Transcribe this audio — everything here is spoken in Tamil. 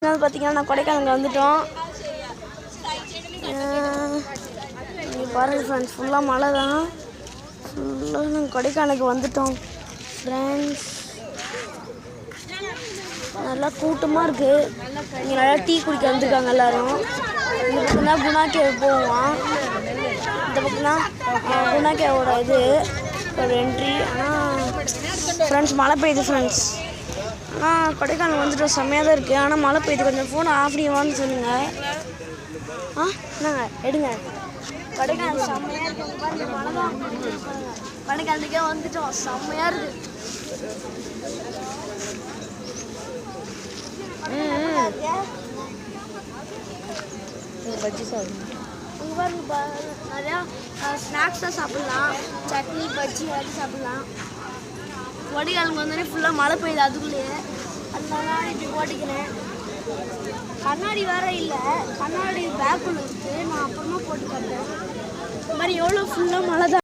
பார்த்தீங்கன்னா நான் கொடைக்கானலுக்கு வந்துட்டோம். நீங்கள் பாருங்கள் ஃப்ரெண்ட்ஸ், ஃபுல்லாக மழை தான். ஃபுல்லாக நாங்கள் கொடைக்கானலுக்கு வந்துட்டோம் ஃப்ரெண்ட்ஸ். நல்லா கூட்டமாக இருக்குது. இங்கே நல்லா டீ குடிக்க வந்துருக்காங்க எல்லோரும். இந்த பக்கம் தான் குணா கேவ் போவோம். இந்த பக்கம் தான் குணா கேவோட இது ஒரு என்ட்ரி. ஆனால் ஃப்ரெண்ட்ஸ் மழை பெய்யுது ஃப்ரெண்ட்ஸ். ஆனால் கொடைக்கானல் வந்துட்டு செம்மையாக தான் இருக்குது. ஆனால் மழை பெய்யுது. கொஞ்சம் ஃபோனை ஆஃப் பண்ணிவான்னு சொல்லுங்கள். என்னங்க எடுங்க. கொடைக்கானல் செம்மையாக இருக்குது. மழை தான். கொடைக்கானலுக்கே வந்துட்டோம். செம்மையாக இருக்குது. பஜ்ஜி சாப்பிடும். இங்கே பாருங்க, நிறையா ஸ்நாக்ஸாக சாப்பிட்லாம். சட்னி பஜ்ஜி எல்லாத்தையும் சாப்பிட்லாம். கொடைக்கானலுக்கு வந்தோடனே ஃபுல்லாக மழை பெய்யுது. அதுக்குள்ளேயே அதனால இப்படி ஓட்டிக்கிறேன். கண்ணாடி வேறு இல்லை. கண்ணாடி பேக்குள்ள இருக்குது. நான் அப்புறமா போட்டு காட்டுறேன். இந்த மாதிரி எவ்வளோ ஃபுல்லாக மழை தான்.